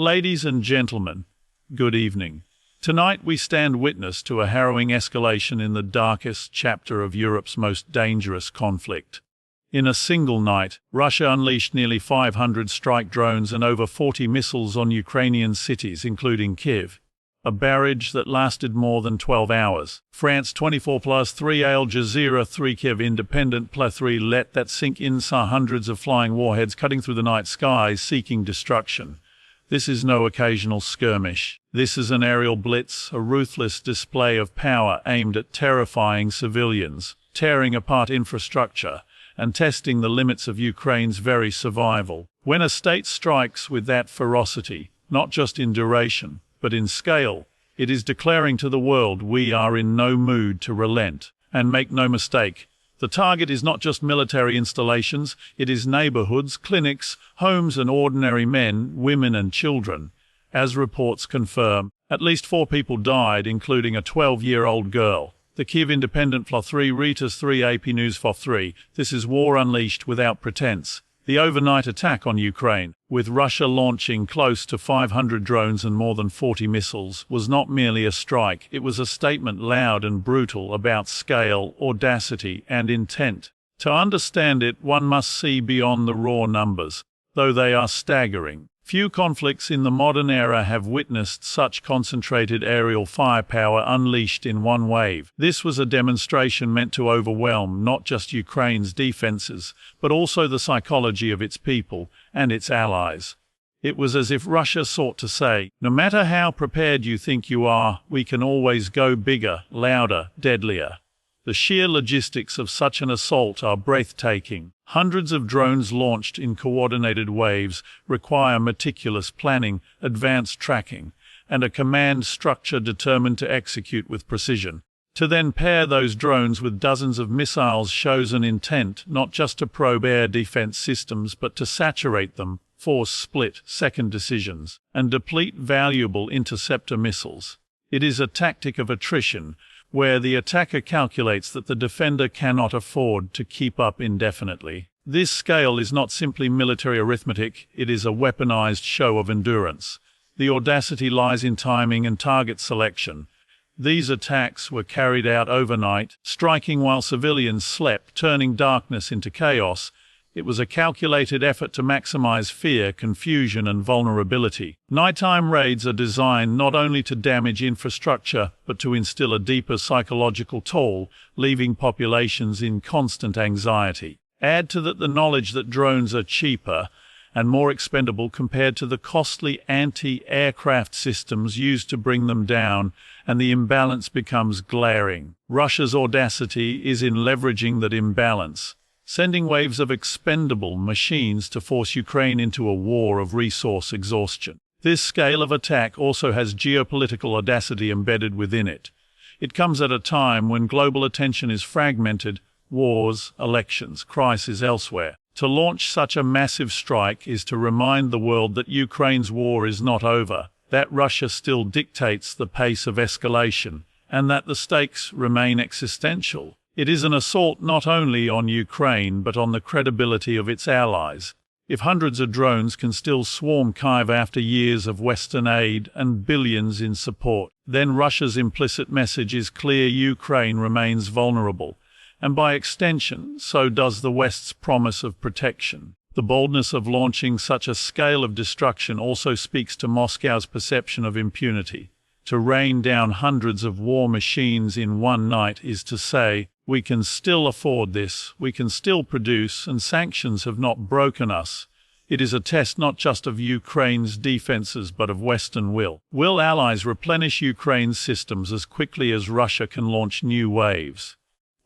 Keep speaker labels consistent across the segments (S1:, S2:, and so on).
S1: Ladies and gentlemen, good evening. Tonight we stand witness to a harrowing escalation in the darkest chapter of Europe's most dangerous conflict. In a single night, Russia unleashed nearly 500 strike drones and over 40 missiles on Ukrainian cities, including Kyiv. A barrage that lasted more than 12 hours. France 24+3 Al Jazeera 3 Kyiv Independent +3 let that sink in, saw hundreds of flying warheads cutting through the night skies seeking destruction. This is no occasional skirmish. This is an aerial blitz, a ruthless display of power aimed at terrifying civilians, tearing apart infrastructure, and testing the limits of Ukraine's very survival. When a state strikes with that ferocity, not just in duration, but in scale, it is declaring to the world we are in no mood to relent. And make no mistake, the target is not just military installations, it is neighborhoods, clinics, homes and ordinary men, women and children. As reports confirm, at least 4 people died, including a 12-year-old girl. The Kyiv Independent +3 Reuters 3 AP News FOF3. This is war unleashed without pretense. The overnight attack on Ukraine, with Russia launching close to 500 drones and more than 40 missiles, was not merely a strike, it was a statement loud and brutal about scale, audacity, and intent. To understand it, one must see beyond the raw numbers, though they are staggering. Few conflicts in the modern era have witnessed such concentrated aerial firepower unleashed in one wave. This was a demonstration meant to overwhelm not just Ukraine's defenses, but also the psychology of its people and its allies. It was as if Russia sought to say, no matter how prepared you think you are, we can always go bigger, louder, deadlier. The sheer logistics of such an assault are breathtaking. Hundreds of drones launched in coordinated waves require meticulous planning, advanced tracking, and a command structure determined to execute with precision. To then pair those drones with dozens of missiles shows an intent not just to probe air defense systems but to saturate them, force split-second decisions, and deplete valuable interceptor missiles. It is a tactic of attrition, where the attacker calculates that the defender cannot afford to keep up indefinitely. This scale is not simply military arithmetic, it is a weaponized show of endurance. The audacity lies in timing and target selection. These attacks were carried out overnight, striking while civilians slept, turning darkness into chaos. It was a calculated effort to maximize fear, confusion, and vulnerability. Nighttime raids are designed not only to damage infrastructure, but to instill a deeper psychological toll, leaving populations in constant anxiety. Add to that the knowledge that drones are cheaper and more expendable compared to the costly anti-aircraft systems used to bring them down, and the imbalance becomes glaring. Russia's audacity is in leveraging that imbalance, sending waves of expendable machines to force Ukraine into a war of resource exhaustion. This scale of attack also has geopolitical audacity embedded within it. It comes at a time when global attention is fragmented, wars, elections, crises elsewhere. To launch such a massive strike is to remind the world that Ukraine's war is not over, that Russia still dictates the pace of escalation, and that the stakes remain existential. It is an assault not only on Ukraine but on the credibility of its allies. If hundreds of drones can still swarm Kyiv after years of Western aid and billions in support, then Russia's implicit message is clear: Ukraine remains vulnerable, and by extension, so does the West's promise of protection. The boldness of launching such a scale of destruction also speaks to Moscow's perception of impunity. To rain down hundreds of war machines in one night is to say, we can still afford this, we can still produce, and sanctions have not broken us. It is a test not just of Ukraine's defenses but of Western will. Will allies replenish Ukraine's systems as quickly as Russia can launch new waves?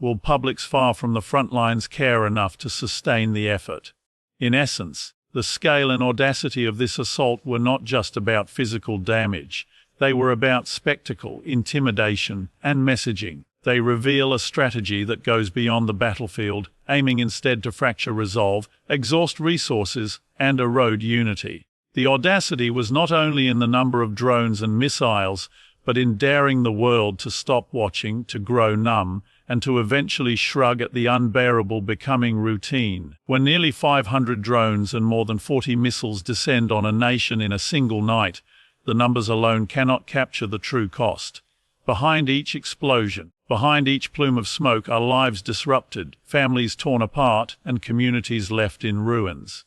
S1: Will publics far from the front lines care enough to sustain the effort? In essence, the scale and audacity of this assault were not just about physical damage. They were about spectacle, intimidation, and messaging. They reveal a strategy that goes beyond the battlefield, aiming instead to fracture resolve, exhaust resources, and erode unity. The audacity was not only in the number of drones and missiles, but in daring the world to stop watching, to grow numb, and to eventually shrug at the unbearable becoming routine. When nearly 500 drones and more than 40 missiles descend on a nation in a single night, the numbers alone cannot capture the true cost. Behind each explosion, behind each plume of smoke are lives disrupted, families torn apart, and communities left in ruins.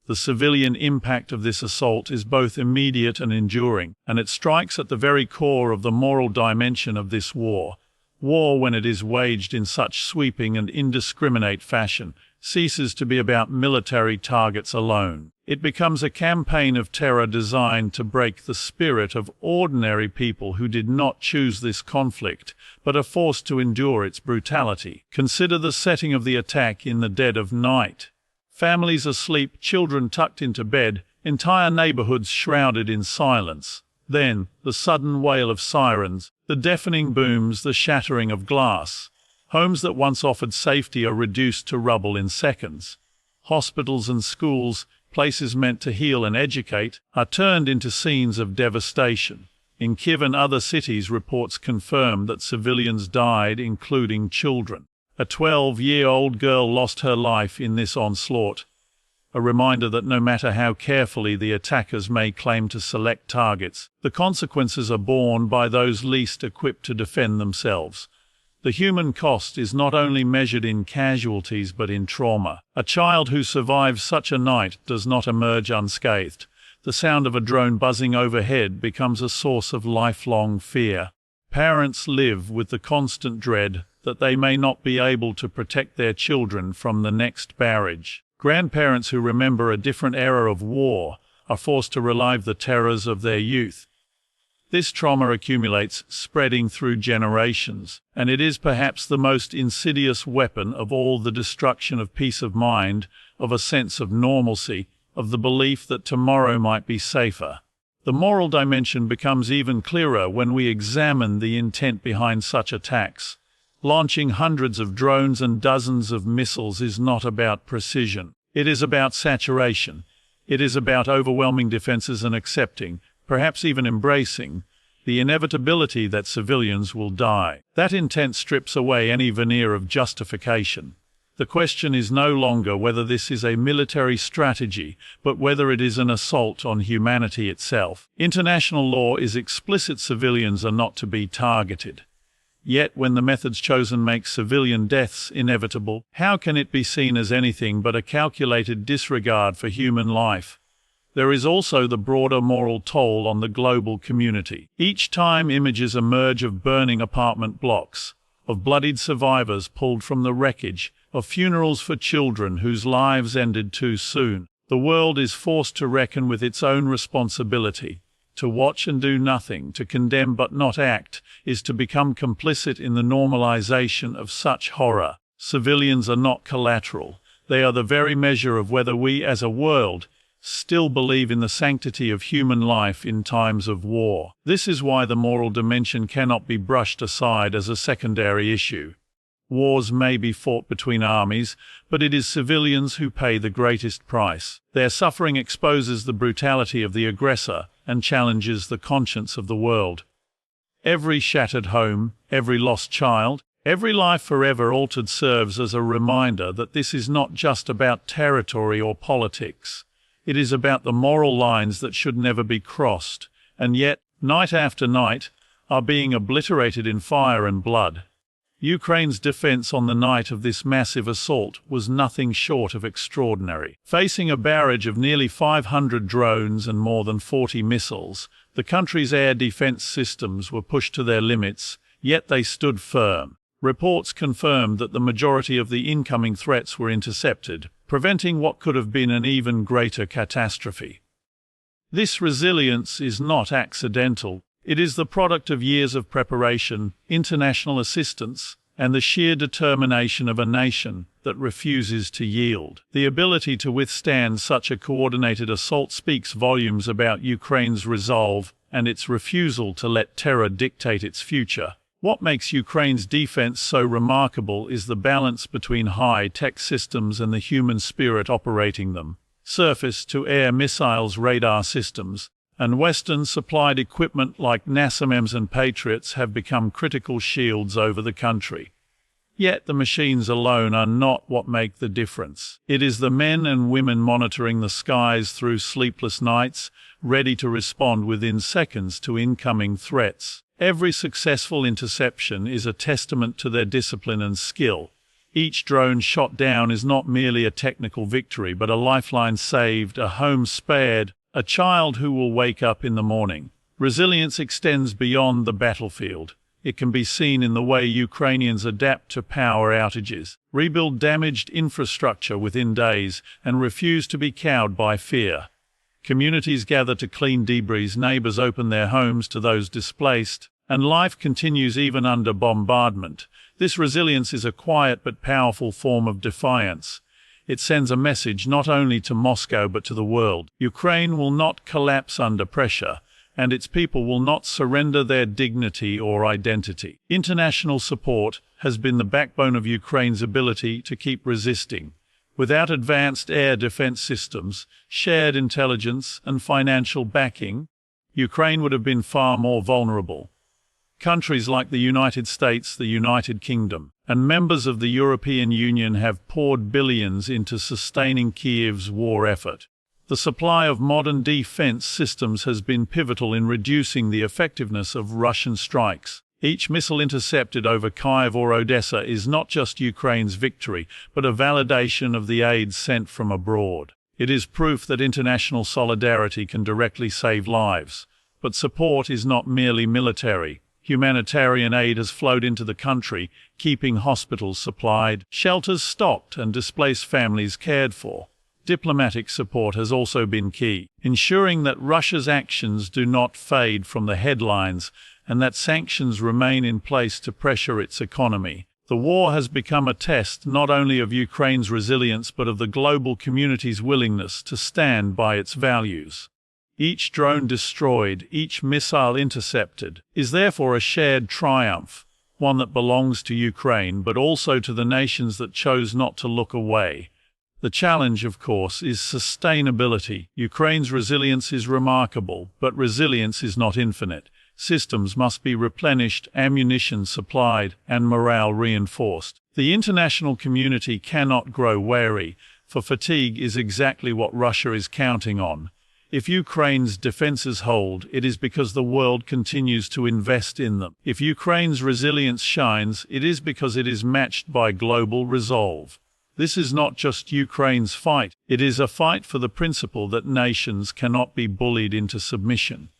S1: The civilian impact of this assault is both immediate and enduring, and it strikes at the very core of the moral dimension of this war. War, when it is waged in such sweeping and indiscriminate fashion, ceases to be about military targets alone. It becomes a campaign of terror designed to break the spirit of ordinary people who did not choose this conflict, but are forced to endure its brutality. Consider the setting of the attack in the dead of night. Families asleep, children tucked into bed, entire neighborhoods shrouded in silence. Then, the sudden wail of sirens, the deafening booms, the shattering of glass. Homes that once offered safety are reduced to rubble in seconds. Hospitals and schools, places meant to heal and educate, are turned into scenes of devastation. In Kyiv and other cities, reports confirm that civilians died, including children. A 12-year-old girl lost her life in this onslaught. A reminder that no matter how carefully the attackers may claim to select targets, the consequences are borne by those least equipped to defend themselves. The human cost is not only measured in casualties but in trauma. A child who survives such a night does not emerge unscathed. The sound of a drone buzzing overhead becomes a source of lifelong fear. Parents live with the constant dread that they may not be able to protect their children from the next barrage. Grandparents who remember a different era of war are forced to relive the terrors of their youth. This trauma accumulates, spreading through generations, and it is perhaps the most insidious weapon of all: the destruction of peace of mind, of a sense of normalcy, of the belief that tomorrow might be safer. The moral dimension becomes even clearer when we examine the intent behind such attacks. Launching hundreds of drones and dozens of missiles is not about precision. It is about saturation. It is about overwhelming defenses and accepting, perhaps even embracing, the inevitability that civilians will die. That intent strips away any veneer of justification. The question is no longer whether this is a military strategy, but whether it is an assault on humanity itself. International law is explicit: civilians are not to be targeted. Yet, when the methods chosen make civilian deaths inevitable, how can it be seen as anything but a calculated disregard for human life? There is also the broader moral toll on the global community. Each time images emerge of burning apartment blocks, of bloodied survivors pulled from the wreckage, of funerals for children whose lives ended too soon, the world is forced to reckon with its own responsibility. To watch and do nothing, to condemn but not act, is to become complicit in the normalization of such horror. Civilians are not collateral. They are the very measure of whether we as a world still believe in the sanctity of human life in times of war. This is why the moral dimension cannot be brushed aside as a secondary issue. Wars may be fought between armies, but it is civilians who pay the greatest price. Their suffering exposes the brutality of the aggressor and challenges the conscience of the world. Every shattered home, every lost child, every life forever altered serves as a reminder that this is not just about territory or politics. It is about the moral lines that should never be crossed, and yet, night after night, are being obliterated in fire and blood. Ukraine's defense on the night of this massive assault was nothing short of extraordinary. Facing a barrage of nearly 500 drones and more than 40 missiles, the country's air defense systems were pushed to their limits, yet they stood firm. Reports confirmed that the majority of the incoming threats were intercepted, preventing what could have been an even greater catastrophe. This resilience is not accidental. It is the product of years of preparation, international assistance, and the sheer determination of a nation that refuses to yield. The ability to withstand such a coordinated assault speaks volumes about Ukraine's resolve and its refusal to let terror dictate its future. What makes Ukraine's defense so remarkable is the balance between high-tech systems and the human spirit operating them. Surface-to-air missiles, radar systems, and Western-supplied equipment like NASAMS and Patriots have become critical shields over the country. Yet the machines alone are not what make the difference. It is the men and women monitoring the skies through sleepless nights, ready to respond within seconds to incoming threats. Every successful interception is a testament to their discipline and skill. Each drone shot down is not merely a technical victory, but a lifeline saved, a home spared, a child who will wake up in the morning. Resilience extends beyond the battlefield. It can be seen in the way Ukrainians adapt to power outages, rebuild damaged infrastructure within days, and refuse to be cowed by fear. Communities gather to clean debris, neighbors open their homes to those displaced, and life continues even under bombardment. This resilience is a quiet but powerful form of defiance. It sends a message not only to Moscow but to the world. Ukraine will not collapse under pressure, and its people will not surrender their dignity or identity. International support has been the backbone of Ukraine's ability to keep resisting. Without advanced air defense systems, shared intelligence, and financial backing, Ukraine would have been far more vulnerable. Countries like the United States, the United Kingdom, and members of the European Union have poured billions into sustaining Kyiv's war effort. The supply of modern defense systems has been pivotal in reducing the effectiveness of Russian strikes. Each missile intercepted over Kyiv or Odesa is not just Ukraine's victory, but a validation of the aid sent from abroad. It is proof that international solidarity can directly save lives. But support is not merely military. Humanitarian aid has flowed into the country, keeping hospitals supplied, shelters stocked, and displaced families cared for. Diplomatic support has also been key, ensuring that Russia's actions do not fade from the headlines and that sanctions remain in place to pressure its economy. The war has become a test not only of Ukraine's resilience but of the global community's willingness to stand by its values. Each drone destroyed, each missile intercepted, is therefore a shared triumph, one that belongs to Ukraine but also to the nations that chose not to look away. The challenge, of course, is sustainability. Ukraine's resilience is remarkable, but resilience is not infinite. Systems must be replenished, ammunition supplied, and morale reinforced. The international community cannot grow weary, for fatigue is exactly what Russia is counting on. If Ukraine's defenses hold, it is because the world continues to invest in them. If Ukraine's resilience shines, it is because it is matched by global resolve. This is not just Ukraine's fight, it is a fight for the principle that nations cannot be bullied into submission,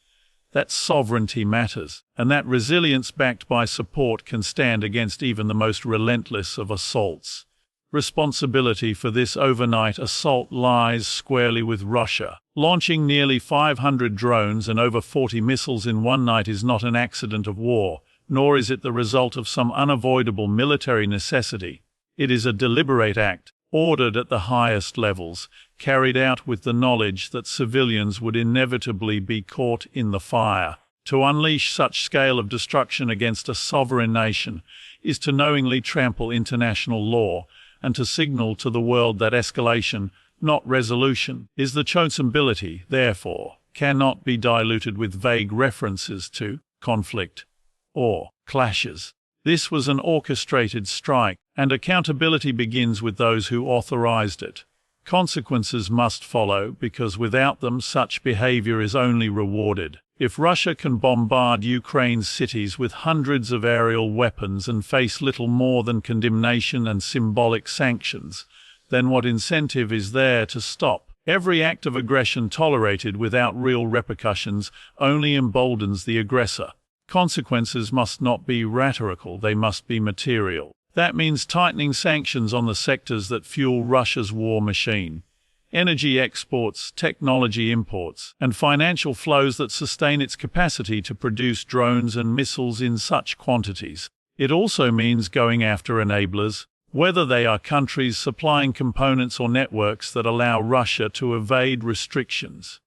S1: that sovereignty matters, and that resilience backed by support can stand against even the most relentless of assaults. Responsibility for this overnight assault lies squarely with Russia. Launching nearly 500 drones and over 40 missiles in one night is not an accident of war, nor is it the result of some unavoidable military necessity. It is a deliberate act, ordered at the highest levels, carried out with the knowledge that civilians would inevitably be caught in the fire. To unleash such scale of destruction against a sovereign nation is to knowingly trample international law and to signal to the world that escalation, not resolution, is the chosen ability, therefore, cannot be diluted with vague references to conflict or clashes. This was an orchestrated strike, and accountability begins with those who authorized it. Consequences must follow, because without them such behavior is only rewarded. If Russia can bombard Ukraine's cities with hundreds of aerial weapons and face little more than condemnation and symbolic sanctions, then what incentive is there to stop? Every act of aggression tolerated without real repercussions only emboldens the aggressor. Consequences must not be rhetorical, they must be material. That means tightening sanctions on the sectors that fuel Russia's war machine. Energy exports, technology imports, and financial flows that sustain its capacity to produce drones and missiles in such quantities. It also means going after enablers, whether they are countries supplying components or networks that allow Russia to evade restrictions.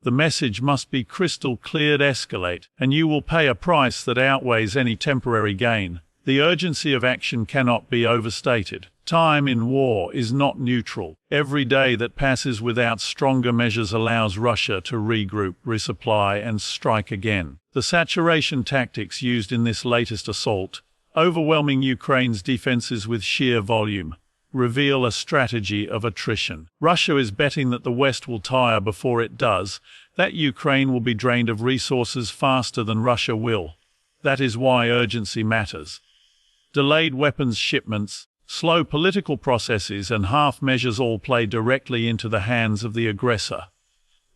S1: The message must be crystal clear: escalate, and you will pay a price that outweighs any temporary gain. The urgency of action cannot be overstated. Time in war is not neutral. Every day that passes without stronger measures allows Russia to regroup, resupply, and strike again. The saturation tactics used in this latest assault overwhelming Ukraine's defenses with sheer volume, reveal a strategy of attrition. Russia is betting that the West will tire before it does, that Ukraine will be drained of resources faster than Russia will. That is why urgency matters. Delayed weapons shipments, slow political processes, and half measures all play directly into the hands of the aggressor.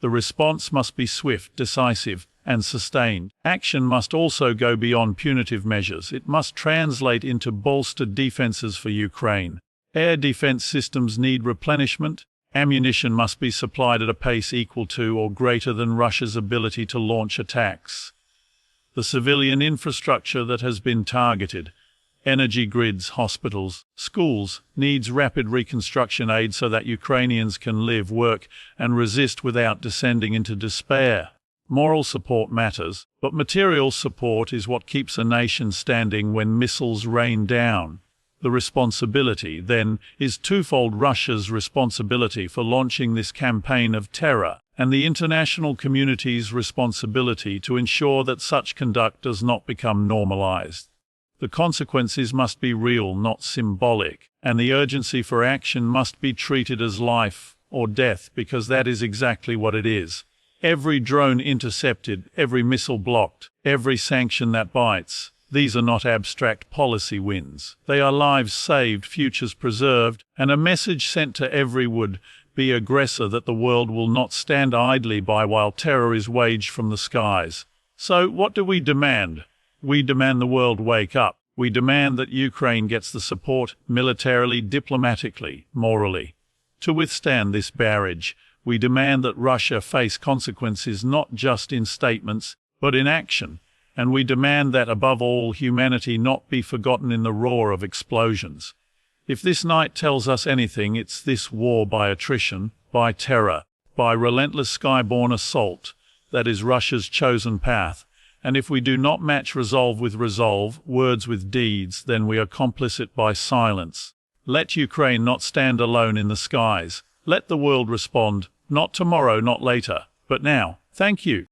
S1: The response must be swift, decisive, and sustained. Action must also go beyond punitive measures. It must translate into bolstered defenses for Ukraine. Air defense systems need replenishment. Ammunition must be supplied at a pace equal to or greater than Russia's ability to launch attacks. The civilian infrastructure that has been targeted, energy grids, hospitals, schools, needs rapid reconstruction aid so that Ukrainians can live, work, and resist without descending into despair. Moral support matters, but material support is what keeps a nation standing when missiles rain down. The responsibility, then, is twofold: Russia's responsibility for launching this campaign of terror, and the international community's responsibility to ensure that such conduct does not become normalized. The consequences must be real, not symbolic, and the urgency for action must be treated as life or death, because that is exactly what it is. Every drone intercepted, every missile blocked, every sanction that bites. These are not abstract policy wins. They are lives saved, futures preserved, and a message sent to every would-be aggressor that the world will not stand idly by while terror is waged from the skies. So, what do we demand? We demand the world wake up. We demand that Ukraine gets the support, militarily, diplomatically, morally, to withstand this barrage. We demand that Russia face consequences not just in statements, but in action. And we demand that, above all, humanity not be forgotten in the roar of explosions. If this night tells us anything, it's this: war by attrition, by terror, by relentless skyborne assault. That is Russia's chosen path. And if we do not match resolve with resolve, words with deeds, then we are complicit by silence. Let Ukraine not stand alone in the skies. Let the world respond, not tomorrow, not later, but now. Thank you.